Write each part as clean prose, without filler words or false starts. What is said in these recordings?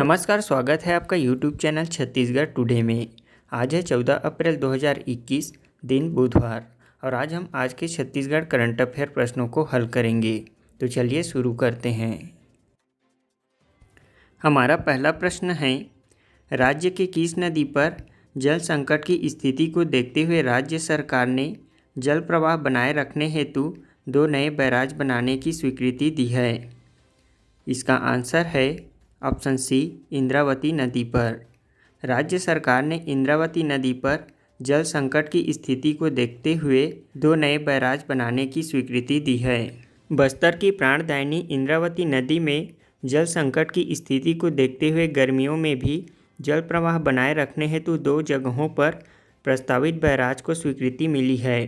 नमस्कार, स्वागत है आपका YouTube चैनल छत्तीसगढ़ टुडे में। आज है 14 अप्रैल 2021, दिन बुधवार, और आज के छत्तीसगढ़ करंट अफेयर प्रश्नों को हल करेंगे। तो चलिए शुरू करते हैं। हमारा पहला प्रश्न है, राज्य के किस नदी पर जल संकट की स्थिति को देखते हुए राज्य सरकार ने जल प्रवाह बनाए रखने हेतु 2 नए बैराज बनाने की स्वीकृति दी है? इसका आंसर है ऑप्शन सी, इंद्रावती नदी पर। राज्य सरकार ने इंद्रावती नदी पर जल संकट की स्थिति को देखते हुए 2 नए बैराज बनाने की स्वीकृति दी है। बस्तर की प्राणदायिनी इंद्रावती नदी में जल संकट की स्थिति को देखते हुए गर्मियों में भी जल प्रवाह बनाए रखने हेतु 2 जगहों पर प्रस्तावित बैराज को स्वीकृति मिली है।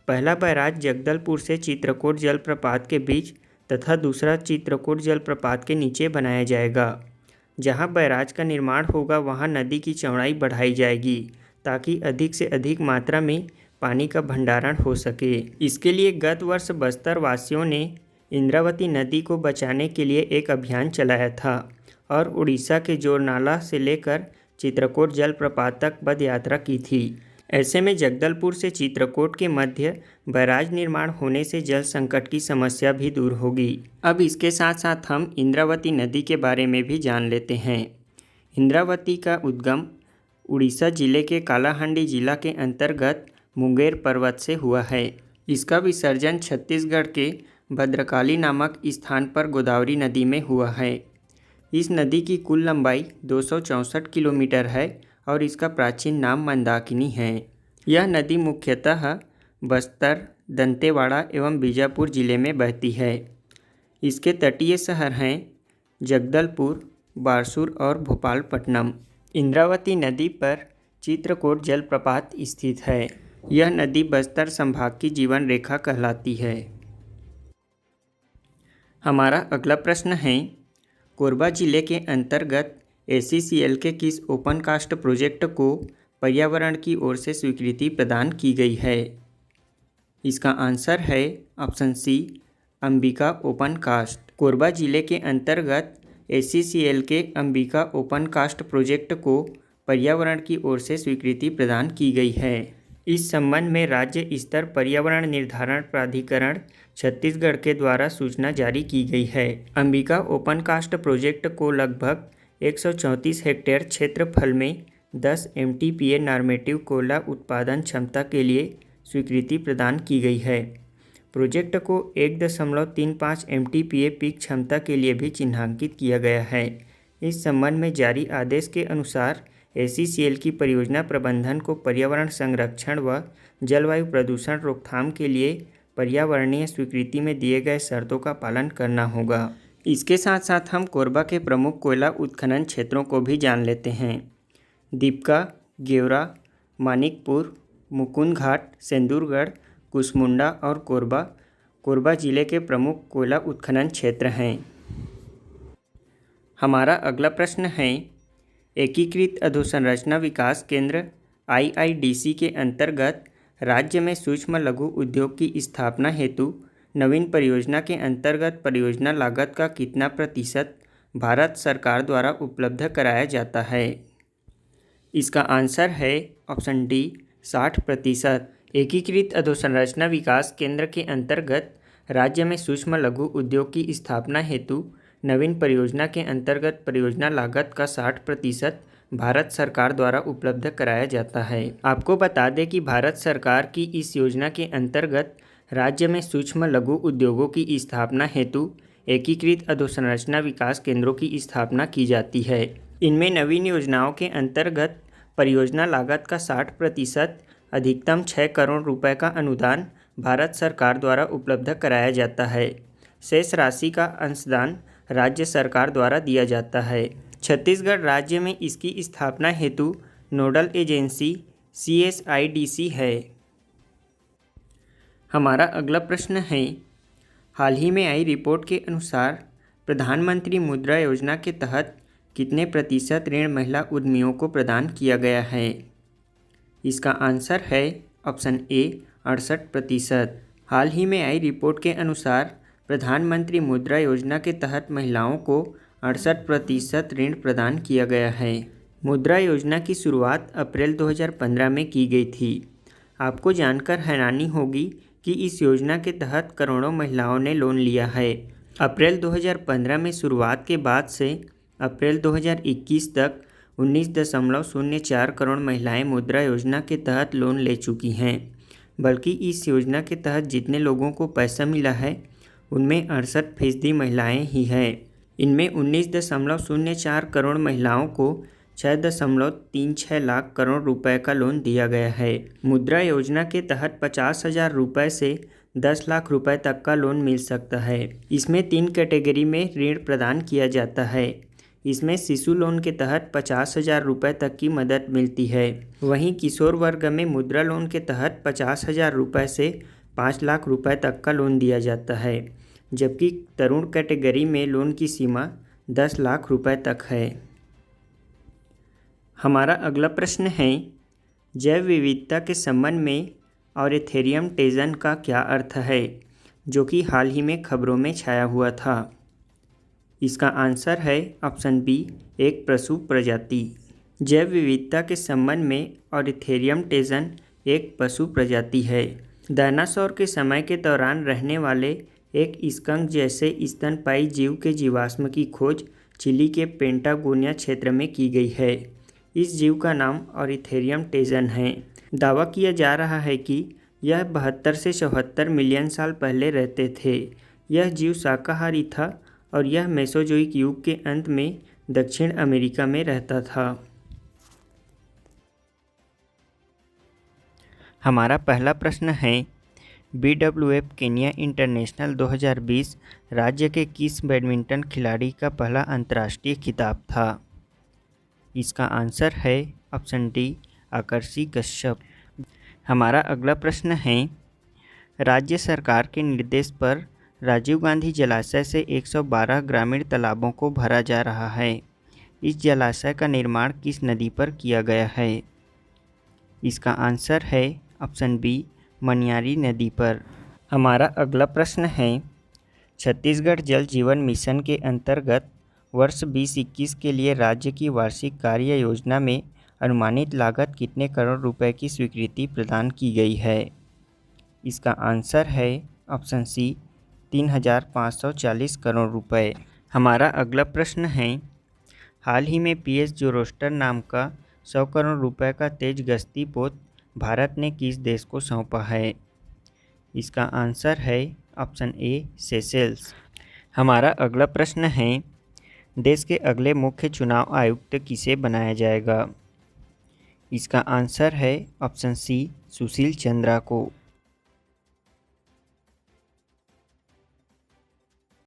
पहला बैराज जगदलपुर से चित्रकोट जलप्रपात के बीच तथा दूसरा चित्रकोट जलप्रपात के नीचे बनाया जाएगा। जहां बैराज का निर्माण होगा वहां नदी की चौड़ाई बढ़ाई जाएगी ताकि अधिक से अधिक मात्रा में पानी का भंडारण हो सके। इसके लिए गत वर्ष बस्तर वासियों ने इंद्रावती नदी को बचाने के लिए एक अभियान चलाया था और उड़ीसा के जोरनाला से लेकर चित्रकोट जलप्रपात तक पद यात्रा की थी। ऐसे में जगदलपुर से चित्रकोट के मध्य बैराज निर्माण होने से जल संकट की समस्या भी दूर होगी। अब इसके साथ साथ हम इंद्रावती नदी के बारे में भी जान लेते हैं। इंद्रावती का उद्गम उड़ीसा जिले के कालाहांडी जिला के अंतर्गत मुंगेर पर्वत से हुआ है। इसका विसर्जन छत्तीसगढ़ के भद्रकाली नामक स्थान पर गोदावरी नदी में हुआ है। इस नदी की कुल लंबाई 264 किलोमीटर है और इसका प्राचीन नाम मंदाकिनी है। यह नदी मुख्यतः बस्तर, दंतेवाड़ा एवं बीजापुर जिले में बहती है। इसके तटीय शहर हैं जगदलपुर, बारसूर और भोपालपट्टनम। इंद्रावती नदी पर चित्रकोट जलप्रपात स्थित है। यह नदी बस्तर संभाग की जीवन रेखा कहलाती है। हमारा अगला प्रश्न है, कोरबा जिले के अंतर्गत ACCL के किस ओपन कास्ट प्रोजेक्ट को पर्यावरण की ओर से स्वीकृति प्रदान की गई है? इसका आंसर है option C, Ambika open cast. Korba जिले के अंतर्गत ACCL के अंबिका ओपन कास्ट प्रोजेक्ट को पर्यावरण की ओर से स्वीकृति प्रदान की गई है। इस संबंध में राज्य स्तर पर्यावरण निर्धारण प्राधिकरण छत्तीसगढ़ के द्वारा सूचना जारी की गई है। अंबिका ओपन कास्ट प्रोजेक्ट को लगभग 134 हेक्टेयर क्षेत्रफल में 10 MTPA नॉर्मेटिव कोयला उत्पादन क्षमता के लिए स्वीकृति प्रदान की गई है। प्रोजेक्ट को 1.35 MTPA पीक क्षमता के लिए भी चिन्हांकित किया गया है। इस संबंध में जारी आदेश के अनुसार ACCL की परियोजना प्रबंधन को पर्यावरण संरक्षण व जलवायु प्रदूषण रोकथाम के लिए पर्यावरणीय स्वीकृति में दिए गए शर्तों का पालन करना होगा। इसके साथ साथ हम कोरबा के प्रमुख कोयला उत्खनन क्षेत्रों को भी जान लेते हैं। दीपका, गेवरा, मानिकपुर, मुकुंद घाट, सेंदूरगढ़, कुसमुंडा और कोरबा जिले के प्रमुख कोयला उत्खनन क्षेत्र हैं। हमारा अगला प्रश्न है, एकीकृत अधोसंरचना विकास केंद्र IIDC के अंतर्गत राज्य में सूक्ष्म लघु उद्योग की स्थापना हेतु नवीन परियोजना के अंतर्गत परियोजना लागत का कितना प्रतिशत भारत सरकार द्वारा उपलब्ध कराया जाता है? इसका आंसर है ऑप्शन डी, 60%। एकीकृत अधोसंरचना विकास केंद्र के अंतर्गत राज्य में सूक्ष्म लघु उद्योग की स्थापना हेतु नवीन परियोजना के अंतर्गत परियोजना लागत का 60% भारत सरकार द्वारा उपलब्ध कराया जाता है। आपको बता दें कि भारत सरकार की इस योजना के अंतर्गत राज्य में सूक्ष्म लघु उद्योगों की स्थापना हेतु एकीकृत अधोसंरचना विकास केंद्रों की स्थापना की जाती है। इनमें नवीन योजनाओं के अंतर्गत परियोजना लागत का 60% अधिकतम 6 करोड़ रुपए का अनुदान भारत सरकार द्वारा उपलब्ध कराया जाता है। शेष राशि का अंशदान राज्य सरकार द्वारा दिया जाता है। छत्तीसगढ़ राज्य में इसकी स्थापना हेतु नोडल एजेंसी CSIDC है। हमारा अगला प्रश्न है, हाल ही में आई रिपोर्ट के अनुसार प्रधानमंत्री मुद्रा योजना के तहत कितने प्रतिशत ऋण महिला उद्यमियों को प्रदान किया गया है? इसका आंसर है ऑप्शन ए, 68%। हाल ही में आई रिपोर्ट के अनुसार प्रधानमंत्री मुद्रा योजना के तहत महिलाओं को 68% ऋण प्रदान किया गया है। मुद्रा योजना की शुरुआत अप्रैल 2015 में की गई थी। आपको जानकर हैरानी होगी कि इस योजना के तहत करोड़ों महिलाओं ने लोन लिया है। अप्रैल 2015 में शुरुआत के बाद से अप्रैल 2021 तक 19.04 करोड़ महिलाएं मुद्रा योजना के तहत लोन ले चुकी हैं। बल्कि इस योजना के तहत जितने लोगों को पैसा मिला है उनमें 68% महिलाएं ही हैं। इनमें 19.04 करोड़ महिलाओं को 6.36 लाख करोड़ रुपए का लोन दिया गया है। मुद्रा योजना के तहत 50,000 रुपये से 10 लाख रुपए तक का लोन मिल सकता है। इसमें 3 कैटेगरी में ऋण प्रदान किया जाता है। इसमें शिशु लोन के तहत 50,000 रुपये तक की मदद मिलती है। वहीं किशोर वर्ग में मुद्रा लोन के तहत 50,000 रुपये से 5 लाख रुपए तक का लोन दिया जाता है, जबकि तरुण कैटेगरी में लोन की सीमा 10 लाख रुपए तक है। हमारा अगला प्रश्न है, जैव विविधता के संबंध में ऑरिथेरियम टेजन का क्या अर्थ है, जो कि हाल ही में खबरों में छाया हुआ था। इसका आंसर है ऑप्शन बी, एक पशु प्रजाति। जैव विविधता के संबंध में ऑरिथेरियम टेजन एक पशु प्रजाति है। डायनासोर के समय के दौरान रहने वाले एक स्कंक जैसे स्तनपायी जीव के जीवाश्म की खोज चिली के पेंटागोनिया क्षेत्र में की गई है। इस जीव का नाम ऑरिथेरियम टेजन है। दावा किया जा रहा है कि यह 72 से 74 मिलियन साल पहले रहते थे। यह जीव शाकाहारी था और यह मेसोजोइक युग के अंत में दक्षिण अमेरिका में रहता था। हमारा पहला प्रश्न है, BWF केन्या इंटरनेशनल 2020 राज्य के किस बैडमिंटन खिलाड़ी का पहला अंतर्राष्ट्रीय खिताब था। इसका आंसर है ऑप्शन डी, आकर्षी कश्यप। हमारा अगला प्रश्न है, राज्य सरकार के निर्देश पर राजीव गांधी जलाशय से 112 ग्रामीण तालाबों को भरा जा रहा है। इस जलाशय का निर्माण किस नदी पर किया गया है। इसका आंसर है ऑप्शन बी, मनियारी नदी पर। हमारा अगला प्रश्न है, छत्तीसगढ़ जल जीवन मिशन के अंतर्गत वर्ष 2021 के लिए राज्य की वार्षिक कार्य योजना में अनुमानित लागत कितने करोड़ रुपए की स्वीकृति प्रदान की गई है। इसका आंसर है ऑप्शन सी, 3,540 करोड़ रुपए। हमारा अगला प्रश्न है, हाल ही में PS जोरोस्टर नाम का 100 करोड़ रुपए का तेज गश्ती पोत भारत ने किस देश को सौंपा है। इसका आंसर है ऑप्शन ए, सेशेल्स। हमारा अगला प्रश्न है, देश के अगले मुख्य चुनाव आयुक्त किसे बनाया जाएगा। इसका आंसर है ऑप्शन सी, सुशील चंद्रा को।